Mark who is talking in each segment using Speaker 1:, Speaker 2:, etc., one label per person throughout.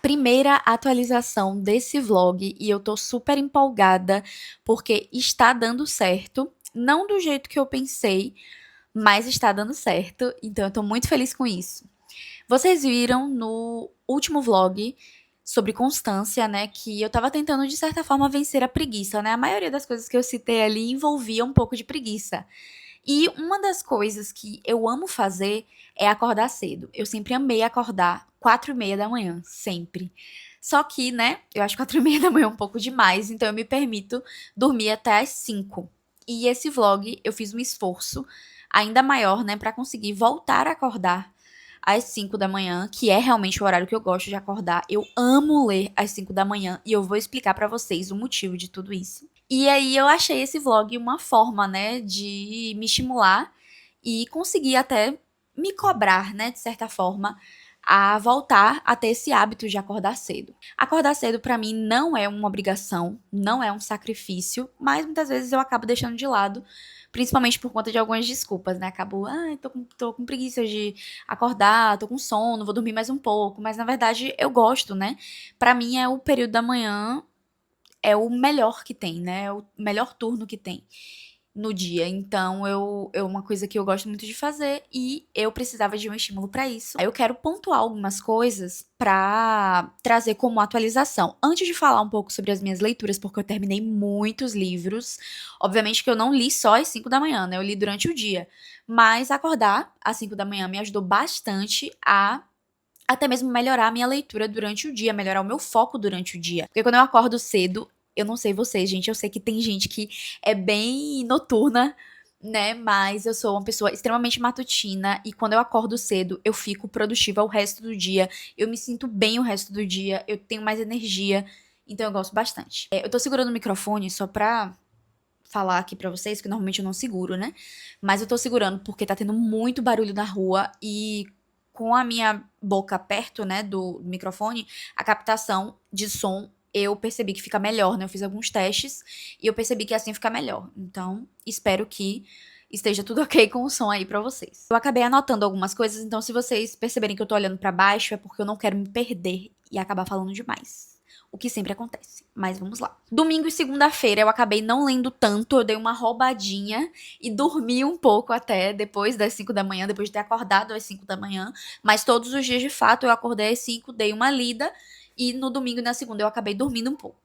Speaker 1: Primeira atualização desse vlog e eu tô super empolgada porque está dando certo, não do jeito que eu pensei, mas está dando certo, então eu tô muito feliz com isso. Vocês viram no último vlog sobre constância, né, que eu tava tentando de certa forma vencer a preguiça, né? A maioria das coisas que eu citei ali envolvia um pouco de preguiça. E uma das coisas que eu amo fazer é acordar cedo. Eu sempre amei acordar 4:30 da manhã, sempre. Só que, né, eu acho 4:30 da manhã um pouco demais, então eu me permito dormir até às 5. E esse vlog eu fiz um esforço ainda maior, né, pra conseguir voltar a acordar às 5 da manhã, que é realmente o horário que eu gosto de acordar. Eu amo ler às 5 da manhã e eu vou explicar pra vocês o motivo de tudo isso. E aí eu achei esse vlog uma forma, né, de me estimular e conseguir até me cobrar, né, de certa forma, a voltar a ter esse hábito de acordar cedo. Acordar cedo pra mim não é uma obrigação, não é um sacrifício, mas muitas vezes eu acabo deixando de lado, principalmente por conta de algumas desculpas, né? Acabo, tô com preguiça de acordar, tô com sono, vou dormir mais um pouco, mas na verdade eu gosto, né? Pra mim é o período da manhã é o melhor que tem, né? É o melhor turno que tem no dia. Então, é uma coisa que eu gosto muito de fazer e eu precisava de um estímulo pra isso. Aí eu quero pontuar algumas coisas pra trazer como atualização. Antes de falar um pouco sobre as minhas leituras, porque eu terminei muitos livros. Obviamente que eu não li só às 5 da manhã, né? Eu li durante o dia. Mas acordar às 5 da manhã me ajudou bastante a até mesmo melhorar a minha leitura durante o dia, melhorar o meu foco durante o dia. Porque quando eu acordo cedo, eu não sei vocês, gente, eu sei que tem gente que é bem noturna, né? Mas eu sou uma pessoa extremamente matutina e quando eu acordo cedo, eu fico produtiva o resto do dia. Eu me sinto bem o resto do dia, eu tenho mais energia, então eu gosto bastante. Eu tô segurando o microfone só pra falar aqui pra vocês, que normalmente eu não seguro, né? Mas eu tô segurando porque tá tendo muito barulho na rua e com a minha boca perto, né, do microfone, a captação de som eu percebi que fica melhor, né? Eu fiz alguns testes e eu percebi que assim fica melhor. Então, espero que esteja tudo ok com o som aí pra vocês. Eu acabei anotando algumas coisas, então se vocês perceberem que eu tô olhando pra baixo é porque eu não quero me perder e acabar falando demais. O que sempre acontece. Mas vamos lá. Domingo e segunda-feira eu acabei não lendo tanto, eu dei uma roubadinha e dormi um pouco até depois das 5 da manhã, depois de ter acordado às 5 da manhã. Mas todos os dias, de fato, eu acordei às 5, dei uma lida e no domingo e na segunda eu acabei dormindo um pouco.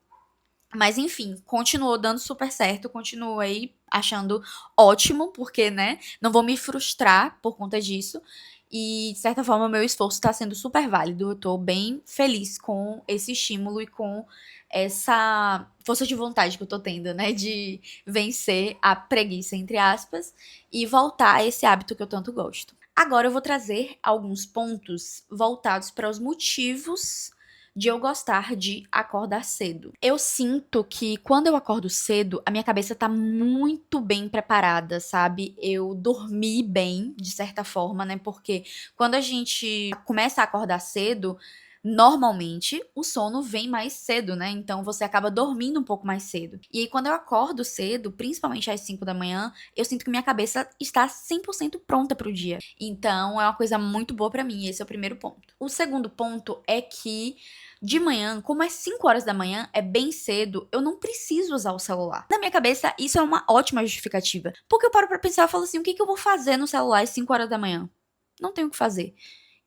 Speaker 1: Mas enfim, continuou dando super certo, continuei achando ótimo, porque, né, não vou me frustrar por conta disso. E, de certa forma, meu esforço tá sendo super válido. Eu tô bem feliz com esse estímulo e com essa força de vontade que eu tô tendo, né, de vencer a preguiça, entre aspas, e voltar a esse hábito que eu tanto gosto. Agora eu vou trazer alguns pontos voltados para os motivos de eu gostar de acordar cedo. Eu sinto que quando eu acordo cedo, a minha cabeça tá muito bem preparada, sabe? Eu dormi bem, de certa forma, né? Porque quando a gente começa a acordar cedo, normalmente o sono vem mais cedo, né? Então você acaba dormindo um pouco mais cedo. E aí quando eu acordo cedo, principalmente às 5 da manhã, eu sinto que minha cabeça está 100% pronta pro dia. Então é uma coisa muito boa pra mim, esse é o primeiro ponto. O segundo ponto é que de manhã, como é 5 horas da manhã, é bem cedo, eu não preciso usar o celular. Na minha cabeça, isso é uma ótima justificativa. Porque eu paro pra pensar e falo assim, o que que eu vou fazer no celular às 5 horas da manhã? Não tenho o que fazer.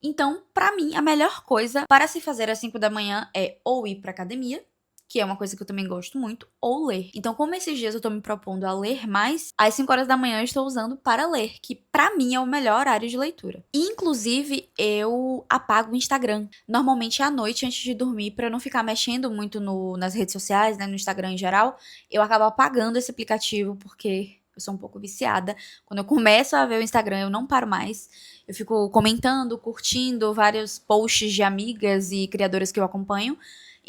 Speaker 1: Então, pra mim, a melhor coisa para se fazer às 5 da manhã é ou ir pra academia, que é uma coisa que eu também gosto muito, ou ler. Então, como esses dias eu tô me propondo a ler mais, às 5 horas da manhã eu estou usando para ler, que pra mim é o melhor horário de leitura. E, inclusive, eu apago o Instagram. Normalmente à noite, antes de dormir, pra eu não ficar mexendo muito nas redes sociais, né, no Instagram em geral, eu acabo apagando esse aplicativo, porque eu sou um pouco viciada. Quando eu começo a ver o Instagram, eu não paro mais. Eu fico comentando, curtindo vários posts de amigas e criadoras que eu acompanho.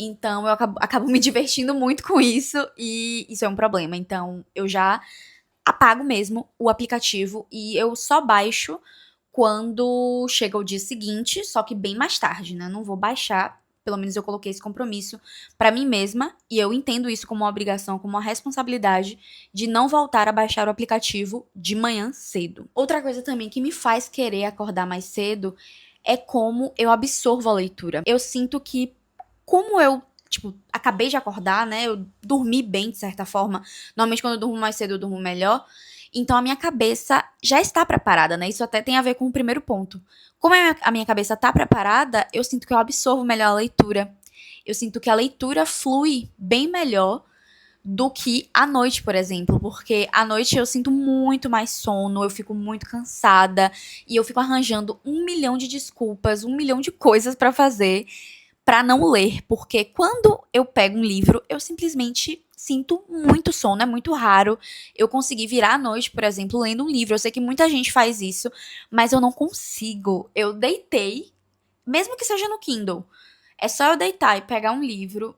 Speaker 1: Então, eu acabo me divertindo muito com isso e isso é um problema. Então, eu já apago mesmo o aplicativo e eu só baixo quando chega o dia seguinte, só que bem mais tarde, né? Não vou baixar, pelo menos eu coloquei esse compromisso pra mim mesma e eu entendo isso como uma obrigação, como uma responsabilidade de não voltar a baixar o aplicativo de manhã cedo. Outra coisa também que me faz querer acordar mais cedo é como eu absorvo a leitura. Eu sinto que como eu, tipo, acabei de acordar, né? Eu dormi bem, de certa forma. Normalmente, quando eu durmo mais cedo, eu durmo melhor. Então, a minha cabeça já está preparada, né? Isso até tem a ver com o primeiro ponto. Como a minha cabeça está preparada, eu sinto que eu absorvo melhor a leitura. Eu sinto que a leitura flui bem melhor do que à noite, por exemplo, porque à noite eu sinto muito mais sono, eu fico muito cansada e eu fico arranjando 1 milhão de desculpas, 1 milhão de coisas pra fazer para não ler, porque quando eu pego um livro, eu simplesmente sinto muito sono, é muito raro eu conseguir virar à noite, por exemplo, lendo um livro. Eu sei que muita gente faz isso, mas eu não consigo. Eu deitei, mesmo que seja no Kindle, é só eu deitar e pegar um livro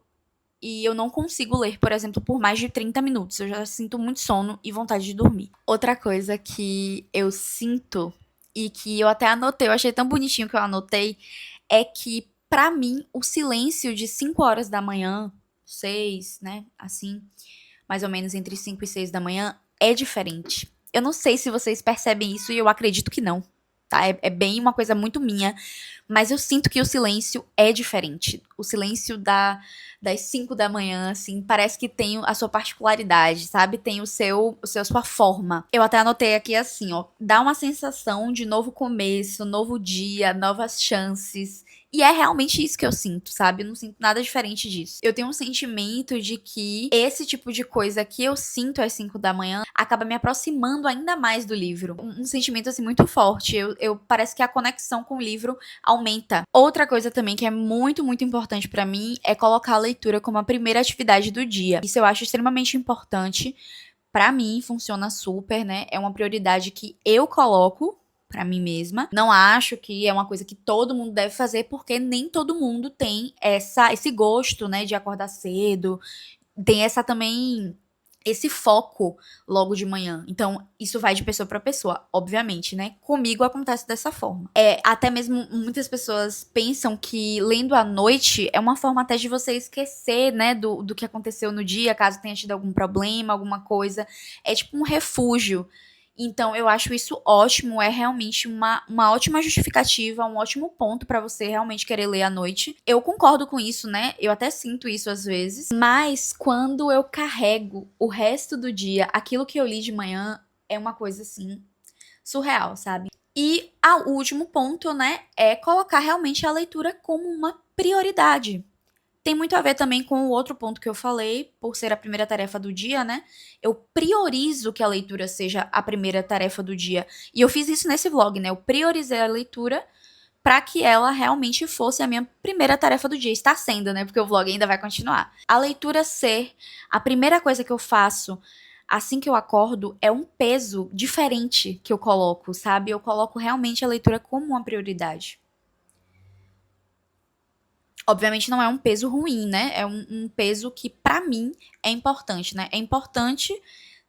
Speaker 1: e eu não consigo ler, por exemplo, por mais de 30 minutos. Eu já sinto muito sono e vontade de dormir. Outra coisa que eu sinto e que eu até anotei, eu achei tão bonitinho que eu anotei, é que pra mim o silêncio de 5 horas da manhã, 6, né, assim, mais ou menos entre 5 e 6 da manhã, é diferente. Eu não sei se vocês percebem isso e eu acredito que não, tá? É bem uma coisa muito minha, mas eu sinto que o silêncio é diferente. O silêncio das 5 da manhã, assim, parece que tem a sua particularidade, sabe? Tem sua forma. Eu até anotei aqui assim, ó. Dá uma sensação de novo começo, novo dia, novas chances. E é realmente isso que eu sinto, sabe? Eu não sinto nada diferente disso. Eu tenho um sentimento de que esse tipo de coisa que eu sinto às 5 da manhã acaba me aproximando ainda mais do livro. Um sentimento, assim, muito forte. Parece que a conexão com o livro aumenta. Outra coisa também que é muito, muito importante pra mim é colocar a leitura como a primeira atividade do dia. Isso eu acho extremamente importante. Pra mim, funciona super, né? É uma prioridade que eu coloco pra mim mesma. Não acho que é uma coisa que todo mundo deve fazer, porque nem todo mundo tem esse gosto, né, de acordar cedo. Tem essa também esse foco logo de manhã. Então, isso vai de pessoa pra pessoa, obviamente, né? Comigo acontece dessa forma. Até mesmo muitas pessoas pensam que lendo à noite é uma forma até de você esquecer, né, do que aconteceu no dia, caso tenha tido algum problema, alguma coisa. É tipo um refúgio. Então, eu acho isso ótimo, é realmente uma ótima justificativa, um ótimo ponto pra você realmente querer ler à noite. Eu concordo com isso, né? Eu até sinto isso às vezes, mas quando eu carrego o resto do dia, aquilo que eu li de manhã é uma coisa assim surreal, sabe? E o último ponto, né, é colocar realmente a leitura como uma prioridade. Tem muito a ver também com o outro ponto que eu falei, por ser a primeira tarefa do dia, né? Eu priorizo que a leitura seja a primeira tarefa do dia. E eu fiz isso nesse vlog, né? Eu priorizei a leitura para que ela realmente fosse a minha primeira tarefa do dia. Está sendo, né? Porque o vlog ainda vai continuar. A leitura ser a primeira coisa que eu faço assim que eu acordo é um peso diferente que eu coloco, sabe? Eu coloco realmente a leitura como uma prioridade. Obviamente não é um peso ruim, né? É um peso que, pra mim, é importante, né? É importante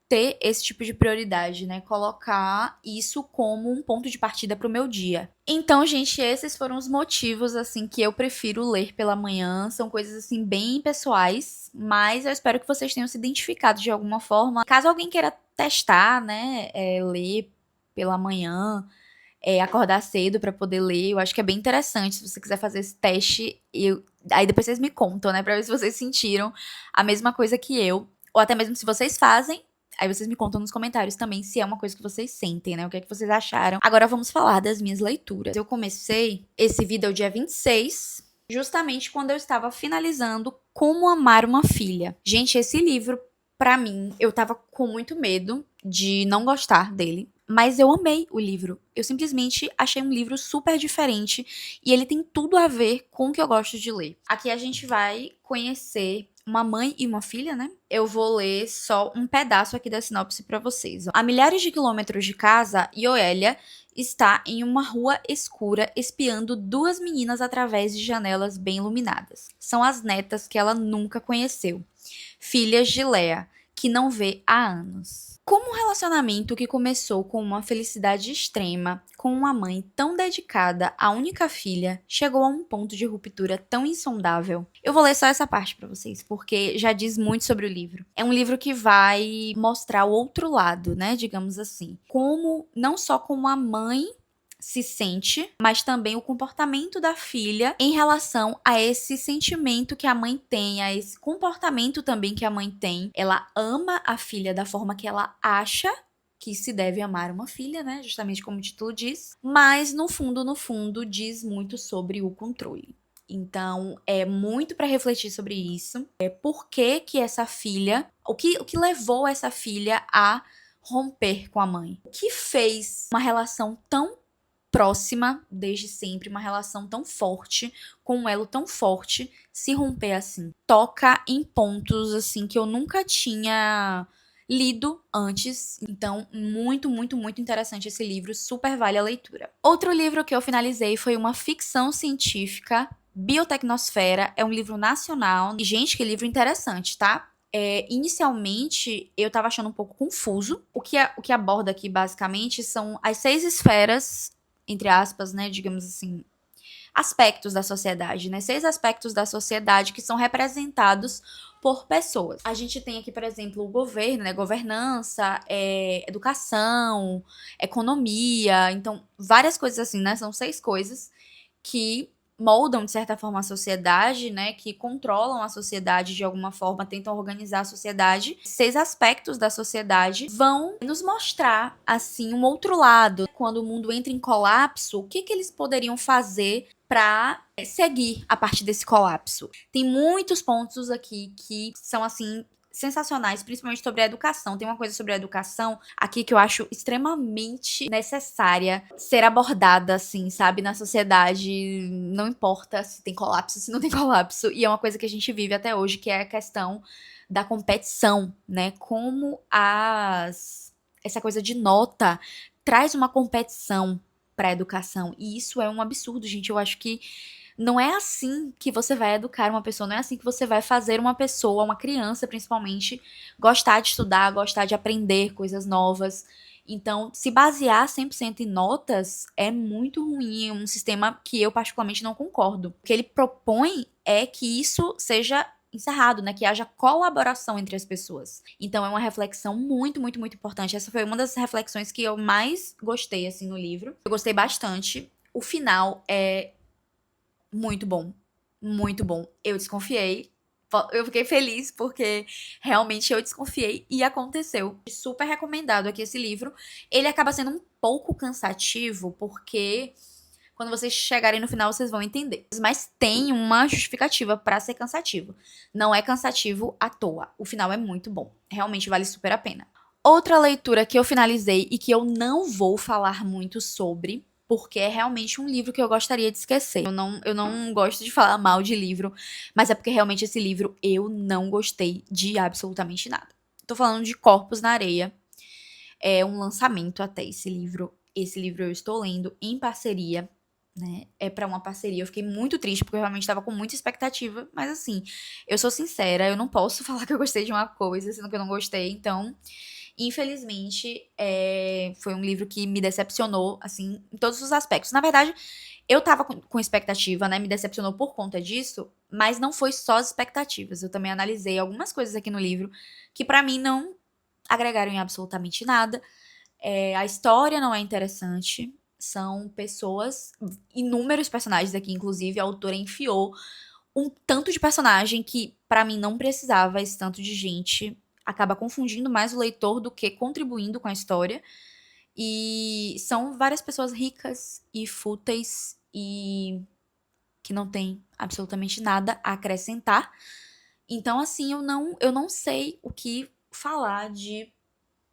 Speaker 1: ter esse tipo de prioridade, né? Colocar isso como um ponto de partida pro meu dia. Então, gente, esses foram os motivos, assim, que eu prefiro ler pela manhã. São coisas, assim, bem pessoais, mas eu espero que vocês tenham se identificado de alguma forma. Caso alguém queira testar, né? Ler pela manhã, acordar cedo pra poder ler. Eu acho que é bem interessante. Se você quiser fazer esse teste, aí depois vocês me contam, né? Pra ver se vocês sentiram a mesma coisa que eu. Ou até mesmo se vocês fazem. Aí vocês me contam nos comentários também se é uma coisa que vocês sentem, né? O que é que vocês acharam. Agora vamos falar das minhas leituras. Eu comecei esse vídeo dia 26, justamente quando eu estava finalizando Como Amar uma Filha. Gente, esse livro, pra mim, eu tava com muito medo de não gostar dele. Mas eu amei o livro. Eu simplesmente achei um livro super diferente e ele tem tudo a ver com o que eu gosto de ler. Aqui a gente vai conhecer uma mãe e uma filha, né? Eu vou ler só um pedaço aqui da sinopse pra vocês. A milhares de quilômetros de casa, Ioélia está em uma rua escura espiando duas meninas através de janelas bem iluminadas. São as netas que ela nunca conheceu, filhas de Lea, que não vê há anos. Como um relacionamento que começou com uma felicidade extrema, com uma mãe tão dedicada à única filha, chegou a um ponto de ruptura tão insondável. Eu vou ler só essa parte pra vocês, porque já diz muito sobre o livro. É um livro que vai mostrar o outro lado, né, digamos assim. Como, não só como a mãe se sente, mas também o comportamento da filha em relação a esse sentimento que a mãe tem, a esse comportamento também que a mãe tem. Ela ama a filha da forma que ela acha que se deve amar uma filha, né? Justamente como o título diz. Mas no fundo, diz muito sobre o controle. Então, é muito para refletir sobre isso. Por que que essa filha, o que levou essa filha a romper com a mãe? O que fez uma relação tão próxima desde sempre, uma relação tão forte, com um elo tão forte, se romper assim. Toca em pontos assim que eu nunca tinha lido antes. Então, muito, muito, muito interessante esse livro, super vale a leitura. Outro livro que eu finalizei foi uma ficção científica, Biotecnosfera, é um livro nacional. E, gente, que livro interessante, tá? Inicialmente, eu tava achando um pouco confuso. O que aborda aqui, basicamente, são as 6 esferas, entre aspas, né, digamos assim, aspectos da sociedade, né? 6 aspectos da sociedade que são representados por pessoas. A gente tem aqui, por exemplo, o governo, né? Governança, educação, economia, então, várias coisas assim, né? São 6 coisas que moldam, de certa forma, a sociedade, né? Que controlam a sociedade de alguma forma, tentam organizar a sociedade. 6 aspectos da sociedade vão nos mostrar, assim, um outro lado. Quando o mundo entra em colapso, o que eles poderiam fazer para seguir a partir desse colapso? Tem muitos pontos aqui que são, assim, sensacionais, principalmente sobre a educação. Tem uma coisa sobre a educação aqui que eu acho extremamente necessária ser abordada, assim, sabe, na sociedade. Não importa se tem colapso, se não tem colapso. E é uma coisa que a gente vive até hoje, que é a questão da competição, né? Como essa coisa de nota traz uma competição para a educação. E isso é um absurdo, gente. Eu acho que não é assim que você vai educar uma pessoa, não é assim que você vai fazer uma pessoa, uma criança principalmente, gostar de estudar, gostar de aprender coisas novas. Então, se basear 100% em notas é muito ruim, é um sistema que eu particularmente não concordo. O que ele propõe é que isso seja encerrado, né? Que haja colaboração entre as pessoas. Então, é uma reflexão muito, muito, muito importante. Essa foi uma das reflexões que eu mais gostei, assim, no livro. Eu gostei bastante. O final é muito bom. Muito bom. Eu desconfiei. Eu fiquei feliz porque realmente eu desconfiei e aconteceu. Super recomendado aqui esse livro. Ele acaba sendo um pouco cansativo porque quando vocês chegarem no final vocês vão entender. Mas tem uma justificativa pra ser cansativo. Não é cansativo à toa. O final é muito bom. Realmente vale super a pena. Outra leitura que eu finalizei e que eu não vou falar muito sobre, porque é realmente um livro que eu gostaria de esquecer. Eu não gosto de falar mal de livro, mas é porque realmente esse livro eu não gostei de absolutamente nada. Tô falando de Corpos na Areia. É um lançamento até esse livro. Esse livro eu estou lendo em parceria, né? É pra uma parceria. Eu fiquei muito triste porque eu realmente tava com muita expectativa, mas assim, eu sou sincera, eu não posso falar que eu gostei de uma coisa sendo que eu não gostei, então infelizmente, foi um livro que me decepcionou, assim, em todos os aspectos. Na verdade, eu tava com expectativa, né? Me decepcionou por conta disso, mas não foi só as expectativas. Eu também analisei algumas coisas aqui no livro que pra mim não agregaram em absolutamente nada. A história não é interessante, São pessoas, inúmeros personagens aqui, inclusive a autora enfiou um tanto de personagem que pra mim não precisava esse tanto de gente. Acaba confundindo mais o leitor do que contribuindo com a história. E são várias pessoas ricas e fúteis e que não tem absolutamente nada a acrescentar. Então, assim, eu não sei o que falar de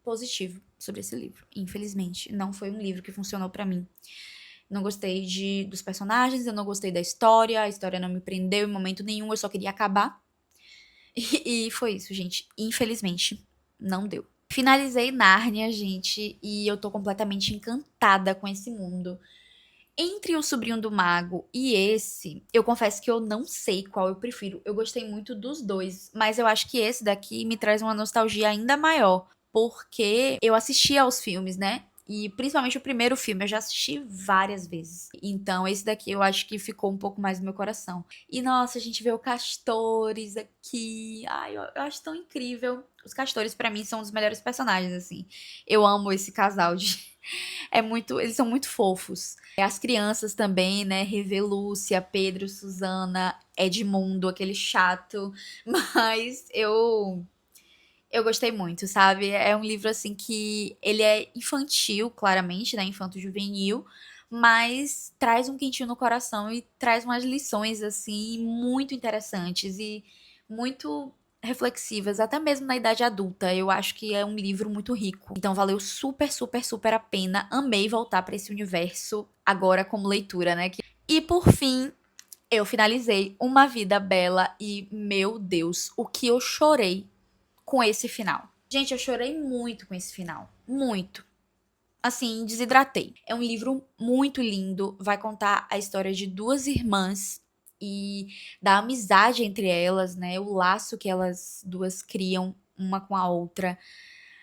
Speaker 1: positivo sobre esse livro. Infelizmente, não foi um livro que funcionou pra mim. Não gostei dos personagens, eu não gostei da história, a história não me prendeu em momento nenhum, eu só queria acabar. E foi isso, gente. Infelizmente, não deu. Finalizei Nárnia, gente, e eu tô completamente encantada com esse mundo. Entre o Sobrinho do Mago e esse, eu confesso que eu não sei qual eu prefiro. Eu gostei muito dos dois, mas eu acho que esse daqui me traz uma nostalgia ainda maior, porque eu assisti aos filmes, né? E principalmente o primeiro filme eu já assisti várias vezes. Então esse daqui eu acho que ficou um pouco mais no meu coração. E nossa, a gente vê o Castores aqui. Ai, eu acho tão incrível. Os Castores pra mim são os melhores personagens assim. Eu amo esse casal de eles são muito fofos. As crianças também, né? Revelúcia, Pedro, Susana, Edmundo, aquele chato. Mas eu gostei muito, sabe? É um livro assim que ele é infantil, claramente, né? Infanto-juvenil, mas traz um quentinho no coração e traz umas lições assim muito interessantes e muito reflexivas, até mesmo na idade adulta. Eu acho que é um livro muito rico. Então valeu super, super, super a pena. Amei voltar para esse universo agora como leitura, né? E por fim, eu finalizei Uma Vida Bela e, meu Deus, o que eu chorei com esse final. Gente, eu chorei muito com esse final. Muito. Assim, desidratei. É um livro muito lindo. Vai contar a história de duas irmãs e da amizade entre elas, né? O laço que elas duas criam uma com a outra.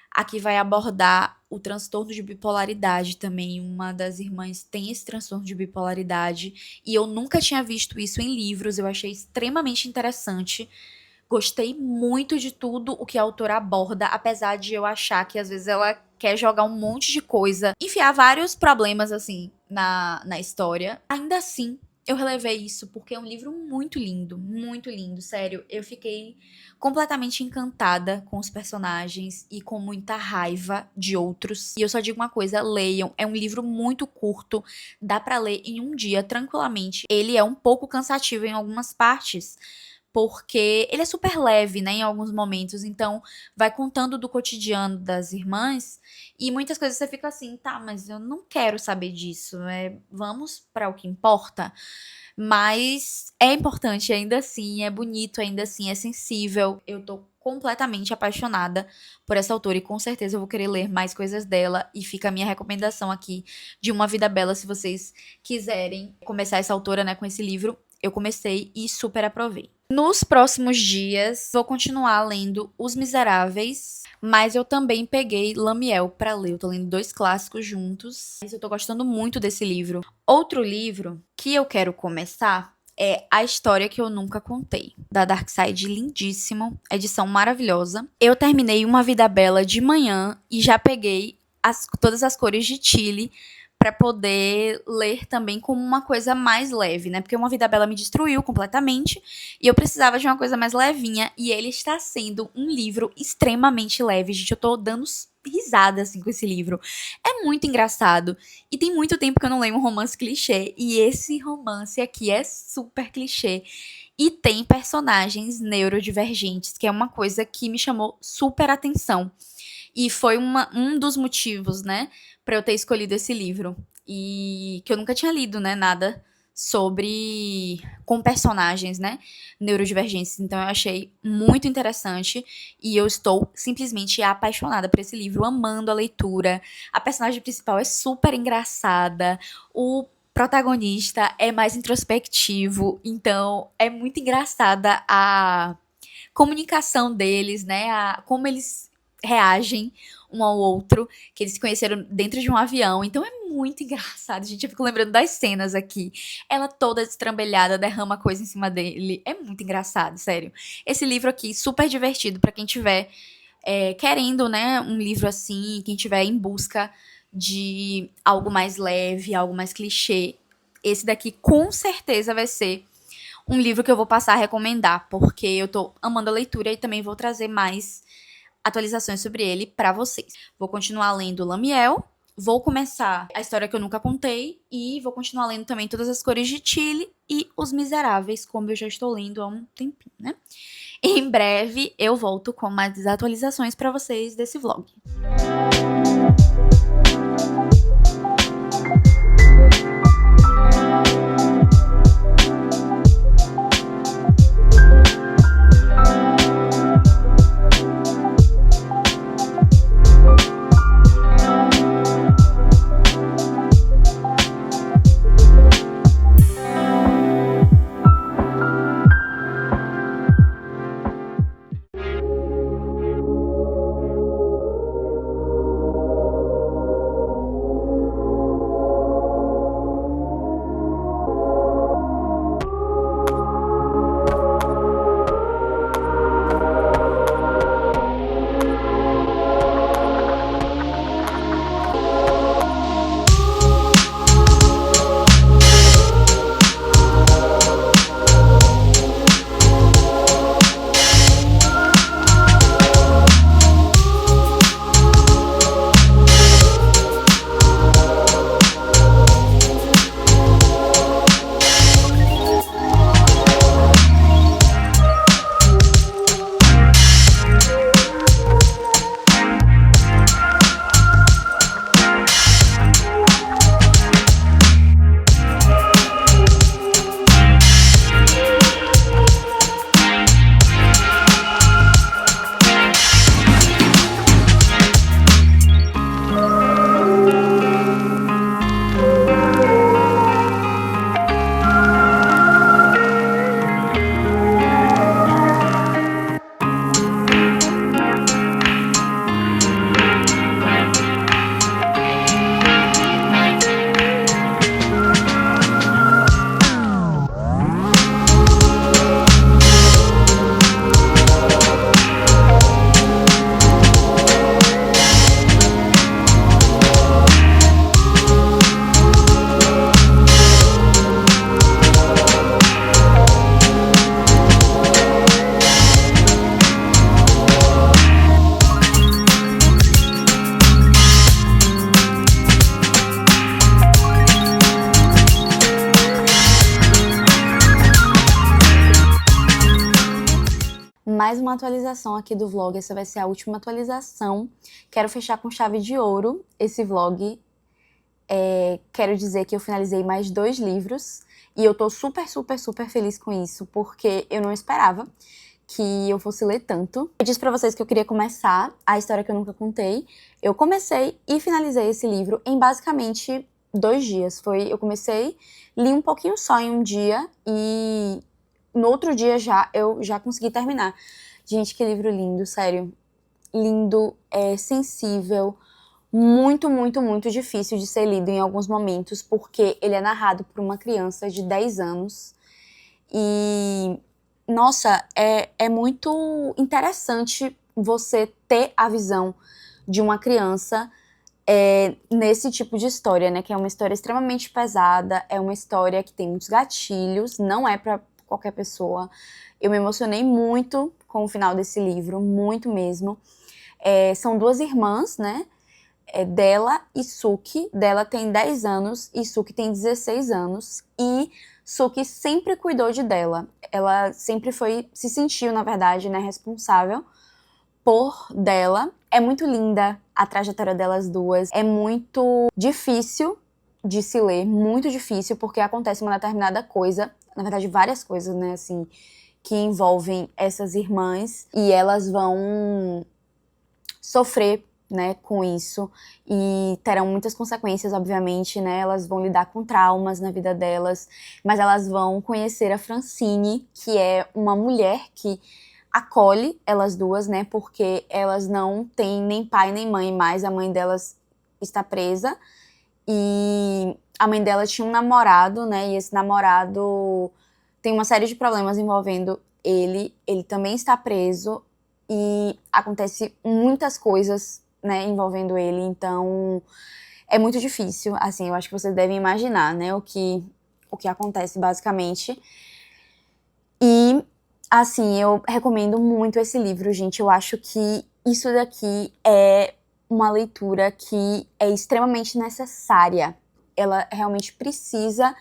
Speaker 1: Aqui vai abordar o transtorno de bipolaridade também. Uma das irmãs tem esse transtorno de bipolaridade e eu nunca tinha visto isso em livros. Eu achei extremamente interessante. Gostei muito de tudo o que a autora aborda, apesar de eu achar que às vezes ela quer jogar um monte de coisa, enfiar vários problemas assim na história. Ainda assim, eu relevei isso porque é um livro muito lindo, sério. Eu fiquei completamente encantada com os personagens e com muita raiva de outros. E eu só digo uma coisa, leiam, é um livro muito curto, dá pra ler em um dia tranquilamente. Ele é um pouco cansativo em algumas partes, porque ele é super leve, né, em alguns momentos, então vai contando do cotidiano das irmãs e muitas coisas você fica assim, tá, mas eu não quero saber disso, vamos para o que importa. Mas é importante ainda assim, é bonito ainda assim, é sensível. Eu tô completamente apaixonada por essa autora e com certeza eu vou querer ler mais coisas dela e fica a minha recomendação aqui de Uma Vida Bela se vocês quiserem começar essa autora, né, com esse livro. Eu comecei e super aprovei. Nos próximos dias, vou continuar lendo Os Miseráveis, mas eu também peguei Lamiel pra ler. Eu tô lendo dois clássicos juntos, mas eu tô gostando muito desse livro. Outro livro que eu quero começar é A História que Eu Nunca Contei, da Darkside, lindíssimo, edição maravilhosa. Eu terminei Uma Vida Bela de manhã e já peguei todas as cores de Chile para poder ler também como uma coisa mais leve, né? Porque Uma Vida Bela me destruiu completamente e eu precisava de uma coisa mais levinha e ele está sendo um livro extremamente leve, gente. Eu tô dando risada assim com esse livro. É muito engraçado e tem muito tempo que eu não leio um romance clichê e esse romance aqui é super clichê. E tem personagens neurodivergentes, que é uma coisa que me chamou super atenção. E foi um dos motivos, né, pra eu ter escolhido esse livro. E que eu nunca tinha lido, né, nada sobre com personagens, né, neurodivergentes. Então eu achei muito interessante e eu estou simplesmente apaixonada por esse livro, amando a leitura. A personagem principal é super engraçada. O protagonista é mais introspectivo, então é muito engraçada a comunicação deles, né, como eles reagem um ao outro, que eles se conheceram dentro de um avião. Então é muito engraçado, gente. Eu fico lembrando das cenas aqui. Ela toda destrambelhada, derrama coisa em cima dele. É muito engraçado, sério. Esse livro aqui, super divertido pra quem tiver querendo, né, um livro assim, quem tiver em busca de algo mais leve, algo mais clichê, esse daqui com certeza vai ser um livro que eu vou passar a recomendar, porque eu tô amando a leitura e também vou trazer mais atualizações sobre ele pra vocês. Vou continuar lendo Lamiel, vou começar A História que Eu Nunca Contei e vou continuar lendo também Todas as Cores de Chile e Os Miseráveis, como eu já estou lendo há um tempinho, né? Em breve eu volto com mais atualizações pra vocês desse vlog. Mais uma atualização aqui do vlog, essa vai ser a última atualização. Quero fechar com chave de ouro esse vlog. Quero dizer que eu finalizei mais 2 livros e eu tô super, super, super feliz com isso, porque eu não esperava que eu fosse ler tanto. Eu disse pra vocês que eu queria começar A História que Eu Nunca Contei. Eu comecei e finalizei esse livro em basicamente 2 dias. Eu comecei, li um pouquinho só em um dia e no outro dia eu já consegui terminar. Gente, que livro lindo, sério. Lindo, sensível, muito, muito, muito difícil de ser lido em alguns momentos, porque ele é narrado por uma criança de 10 anos. E, nossa, é muito interessante você ter a visão de uma criança nesse tipo de história, né? Que é uma história extremamente pesada, é uma história que tem muitos gatilhos, não é pra qualquer pessoa. Eu me emocionei muito com o final desse livro, muito mesmo. São 2 irmãs, né? Dela e Suki. Dela tem 10 anos e Suki tem 16 anos. E Suki sempre cuidou de dela. Ela sempre se sentiu, na verdade, né, responsável por dela. É muito linda a trajetória delas duas. É muito difícil de se ler, muito difícil, porque acontece uma determinada coisa, na verdade várias coisas, né, assim, que envolvem essas irmãs e elas vão sofrer, né, com isso e terão muitas consequências, obviamente, né, elas vão lidar com traumas na vida delas, mas elas vão conhecer a Francine, que é uma mulher que acolhe elas duas, né, porque elas não têm nem pai nem mãe mais, a mãe delas está presa e a mãe dela tinha um namorado, né, e esse namorado tem uma série de problemas envolvendo ele também está preso e acontece muitas coisas, né, envolvendo ele, então
Speaker 2: É muito difícil, assim, eu acho que vocês devem imaginar, né, o que acontece basicamente. E, assim, eu recomendo muito esse livro, gente. Eu acho que isso daqui é uma leitura que é extremamente necessária. Ela realmente precisa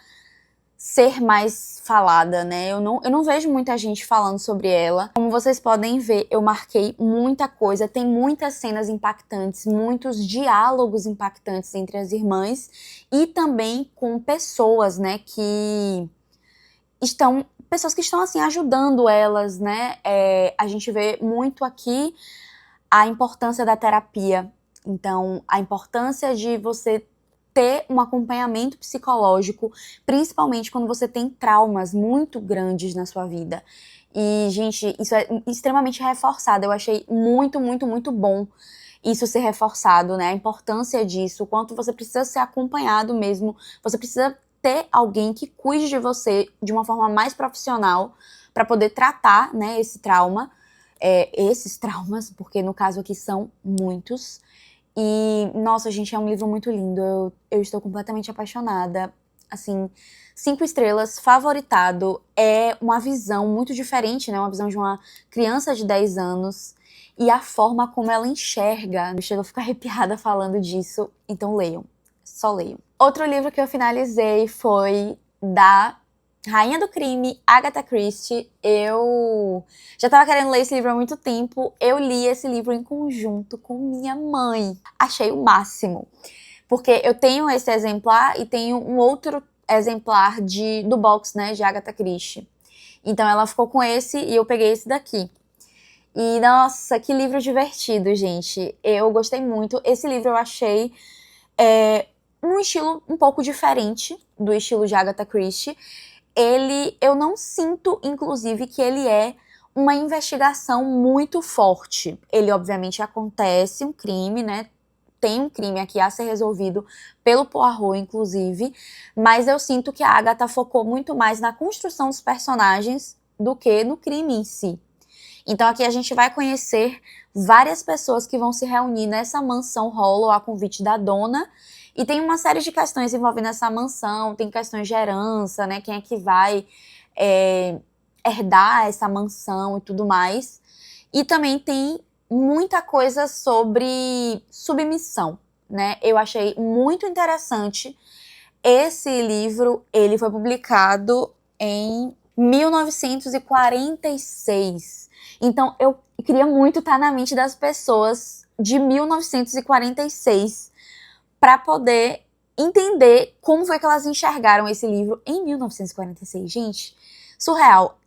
Speaker 2: ser mais falada, né? Eu não vejo muita gente falando sobre ela. Como vocês podem ver, eu marquei muita coisa, tem muitas cenas impactantes, muitos diálogos impactantes entre as irmãs e também com pessoas, né, pessoas que estão, assim, ajudando elas, né? A gente vê muito aqui a importância da terapia. Então, a importância de você ter um acompanhamento psicológico, principalmente quando você tem traumas muito grandes na sua vida. E, gente, isso é extremamente reforçado. Eu achei muito, muito, muito bom isso ser reforçado, né? A importância disso, o quanto você precisa ser acompanhado mesmo. Você precisa ter alguém que cuide de você de uma forma mais profissional para poder tratar, né, esse trauma, esses traumas, porque no caso aqui são muitos. E, nossa, gente, é um livro muito lindo. Eu estou completamente apaixonada. Assim, 5 estrelas, favoritado. É uma visão muito diferente, né? Uma visão de uma criança de 10 anos. E a forma como ela enxerga. Eu chego a ficar arrepiada falando disso. Então leiam. Só leiam. Outro livro que eu finalizei foi da Rainha do Crime, Agatha Christie. Eu já tava querendo ler esse livro há muito tempo. Eu li esse livro em conjunto com minha mãe. Achei o máximo. Porque eu tenho esse exemplar e tenho um outro exemplar do box, né, de Agatha Christie. Então ela ficou com esse e eu peguei esse daqui. E, nossa, que livro divertido, gente. Eu gostei muito. Esse livro eu achei um estilo um pouco diferente do estilo de Agatha Christie. Eu não sinto, inclusive, que ele é uma investigação muito forte. Ele, obviamente, acontece um crime, né? Tem um crime aqui a ser resolvido pelo Poirot, inclusive, mas eu sinto que a Agatha focou muito mais na construção dos personagens do que no crime em si. Então aqui a gente vai conhecer várias pessoas que vão se reunir nessa mansão Hollow a convite da dona. E tem uma série de questões envolvendo essa mansão, tem questões de herança, né? Quem é que vai herdar essa mansão e tudo mais. E também tem muita coisa sobre submissão, né? Eu achei muito interessante. Esse livro, ele foi publicado em 1946. Então, eu queria muito estar na mente das pessoas de 1946 para poder entender como foi que elas enxergaram esse livro em 1946. Gente, surreal.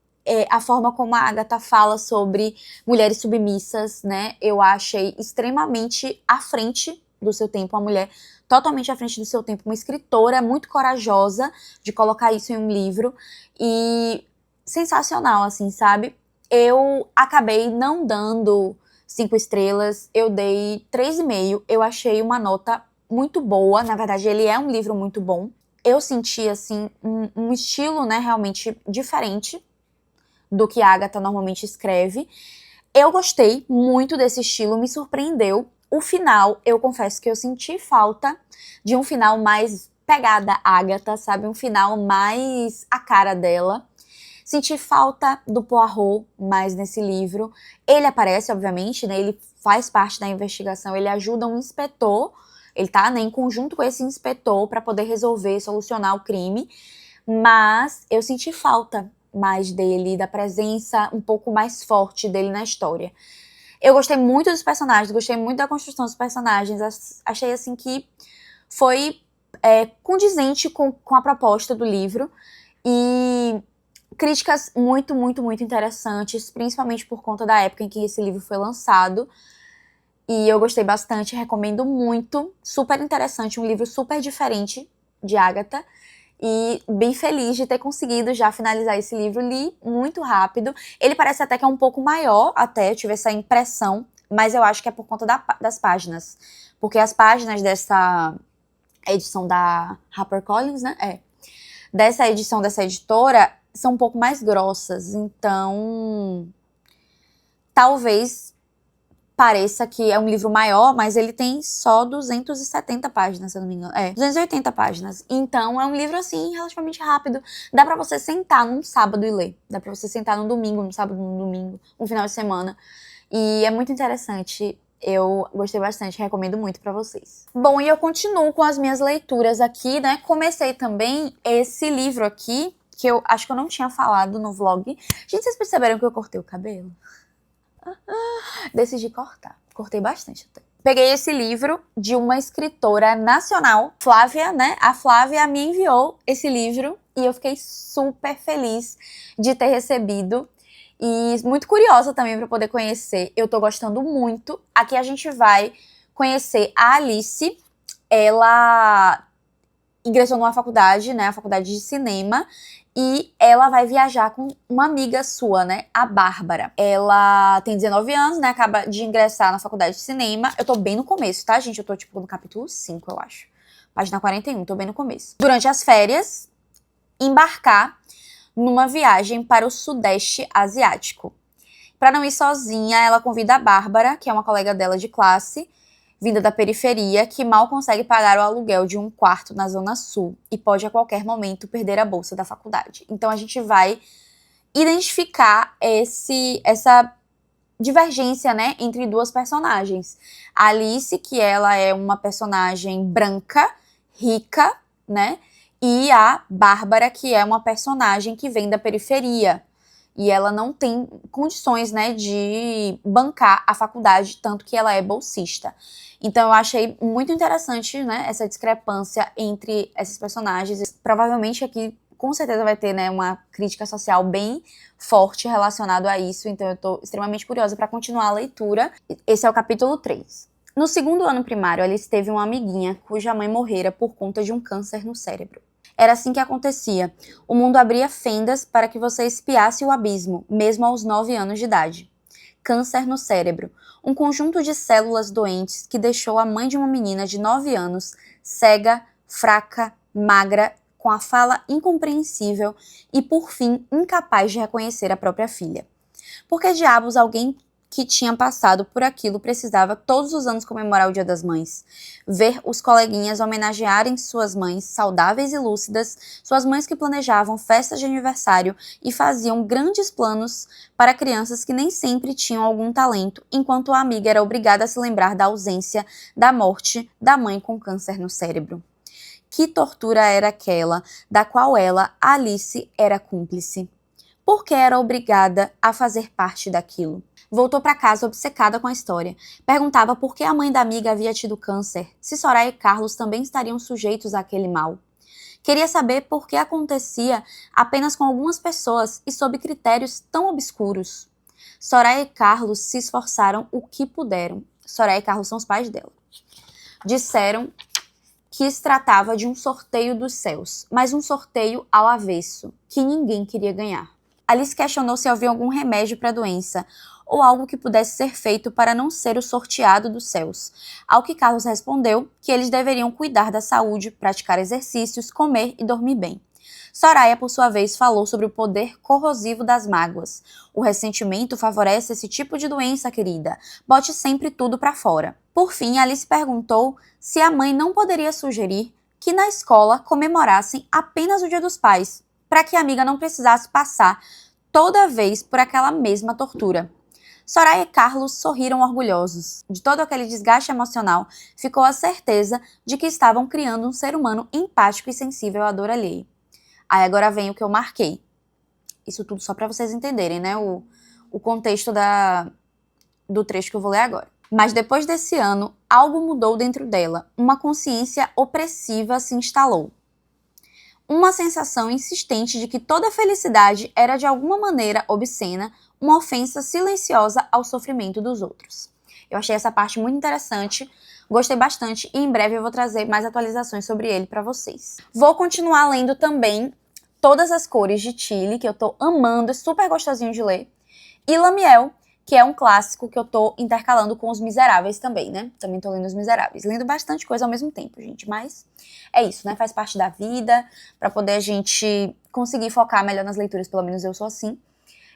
Speaker 2: A forma como a Agatha fala sobre mulheres submissas, né? Eu achei extremamente à frente do seu tempo, uma mulher totalmente à frente do seu tempo, uma escritora muito corajosa de colocar isso em um livro e sensacional, assim, sabe? Eu acabei não dando 5 estrelas, eu dei 3,5. Eu achei uma nota muito boa, na verdade ele é um livro muito bom. Eu senti, assim, um estilo, né, realmente diferente do que a Agatha normalmente escreve. Eu gostei muito desse estilo, me surpreendeu. O final, eu confesso que eu senti falta de um final mais pegada Agatha, sabe? Um final mais a cara dela. Senti falta do Poirot mais nesse livro. Ele aparece, obviamente, né? Ele faz parte da investigação, ele ajuda um inspetor, ele tá, né, em conjunto com esse inspetor para poder resolver, solucionar o crime. Mas eu senti falta mais dele, da presença um pouco mais forte dele na história. Eu gostei muito dos personagens, gostei muito da construção dos personagens, achei assim que foi condizente com a proposta do livro e críticas muito, muito, muito interessantes, principalmente por conta da época em que esse livro foi lançado. E eu gostei bastante, recomendo muito, super interessante, um livro super diferente de Agatha. E bem feliz de ter conseguido já finalizar esse livro, li muito rápido. Ele parece até que é um pouco maior, até, eu tive essa impressão, mas eu acho que é por conta das páginas. Porque as páginas dessa edição da HarperCollins, né? Dessa edição dessa editora são um pouco mais grossas, então talvez pareça que é um livro maior, mas ele tem só 270 páginas, se eu não me engano. 280 páginas. Então, é um livro, assim, relativamente rápido. Dá pra você sentar num sábado e ler. Dá pra você sentar num domingo, num sábado, num domingo, um final de semana. E é muito interessante. Eu gostei bastante, recomendo muito pra vocês. Bom, e eu continuo com as minhas leituras aqui, né? Comecei também esse livro aqui, que eu acho que eu não tinha falado no vlog. Gente, vocês perceberam que eu cortei o cabelo? Decidi cortar. Cortei bastante até. Peguei esse livro de uma escritora nacional, Flávia, né? A Flávia me enviou esse livro e eu fiquei super feliz de ter recebido. E muito curiosa também para poder conhecer. Eu tô gostando muito. Aqui a gente vai conhecer a Alice. Ela ingressou numa faculdade, né? A faculdade de cinema. E ela vai viajar com uma amiga sua, né? A Bárbara. Ela tem 19 anos, né? Acaba de ingressar na faculdade de cinema. Eu tô bem no começo, tá, gente? Eu tô, tipo, no capítulo 5, eu acho. Página 41, tô bem no começo. Durante as férias, embarcar numa viagem para o Sudeste Asiático. Para não ir sozinha, ela convida a Bárbara, que é uma colega dela de classe, vinda da periferia, que mal consegue pagar o aluguel de um quarto na Zona Sul e pode a qualquer momento perder a bolsa da faculdade. Então a gente vai identificar essa divergência, né, entre duas personagens. A Alice, que ela é uma personagem branca, rica, né, e a Bárbara, que é uma personagem que vem da periferia. E ela não tem condições, né, de bancar a faculdade, tanto que ela é bolsista. Então eu achei muito interessante, né, essa discrepância entre esses personagens. Provavelmente aqui, com certeza, vai ter, né, uma crítica social bem forte relacionada a isso. Então eu tô extremamente curiosa para continuar a leitura. Esse é o capítulo 3. No segundo ano primário, Alice teve uma amiguinha cuja mãe morrera por conta de um câncer no cérebro. Era assim que acontecia. O mundo abria fendas para que você espiasse o abismo, mesmo aos 9 anos de idade. Câncer no cérebro. Um conjunto de células doentes que deixou a mãe de uma menina de 9 anos cega, fraca, magra, com a fala incompreensível e, por fim, incapaz de reconhecer a própria filha. Por que diabos alguém que tinha passado por aquilo precisava todos os anos comemorar o Dia das Mães? Ver os coleguinhas homenagearem suas mães saudáveis e lúcidas, suas mães que planejavam festas de aniversário e faziam grandes planos para crianças que nem sempre tinham algum talento, enquanto a amiga era obrigada a se lembrar da ausência, da morte da mãe com câncer no cérebro. Que tortura era aquela da qual ela, Alice, era cúmplice? Por que era obrigada a fazer parte daquilo? Voltou para casa obcecada com a história. Perguntava por que a mãe da amiga havia tido câncer, se Soraya e Carlos também estariam sujeitos àquele mal. Queria saber por que acontecia apenas com algumas pessoas e sob critérios tão obscuros. Soraya e Carlos se esforçaram o que puderam. Soraya e Carlos são os pais dela. Disseram que se tratava de um sorteio dos céus, mas um sorteio ao avesso, que ninguém queria ganhar. Alice questionou se havia algum remédio para a doença, ou algo que pudesse ser feito para não ser o sorteado dos céus. Ao que Carlos respondeu que eles deveriam cuidar da saúde, praticar exercícios, comer e dormir bem. Soraya, por sua vez, falou sobre o poder corrosivo das mágoas. O ressentimento favorece esse tipo de doença, querida. Bote sempre tudo para fora. Por fim, Alice perguntou se a mãe não poderia sugerir que na escola comemorassem apenas o Dia dos Pais, para que a amiga não precisasse passar toda vez por aquela mesma tortura. Soraya e Carlos sorriram orgulhosos. De todo aquele desgaste emocional, ficou a certeza de que estavam criando um ser humano empático e sensível à dor alheia. Aí agora vem o que eu marquei. Isso tudo só para vocês entenderem, né? O contexto do trecho que eu vou ler agora. Mas depois desse ano, algo mudou dentro dela. Uma consciência opressiva se instalou. Uma sensação insistente de que toda felicidade era de alguma maneira obscena, uma ofensa silenciosa ao sofrimento dos outros. Eu achei essa parte muito interessante, gostei bastante e em breve eu vou trazer mais atualizações sobre ele para vocês. Vou continuar lendo também Todas as Cores de Chile, que eu tô amando, é super gostosinho de ler, e Lamiel, que é um clássico que eu tô intercalando com Os Miseráveis também, né? Também tô lendo Os Miseráveis. Lendo bastante coisa ao mesmo tempo, gente. Mas é isso, né? Faz parte da vida, pra poder a gente conseguir focar melhor nas leituras, pelo menos eu sou assim.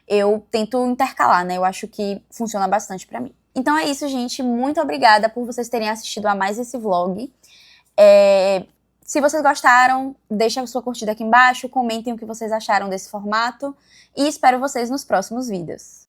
Speaker 2: Eu tento intercalar, né? Eu acho que funciona bastante pra mim. Então é isso, gente. Muito obrigada por vocês terem assistido a mais esse vlog. Se vocês gostaram, deixa a sua curtida aqui embaixo, comentem o que vocês acharam desse formato e espero vocês nos próximos vídeos.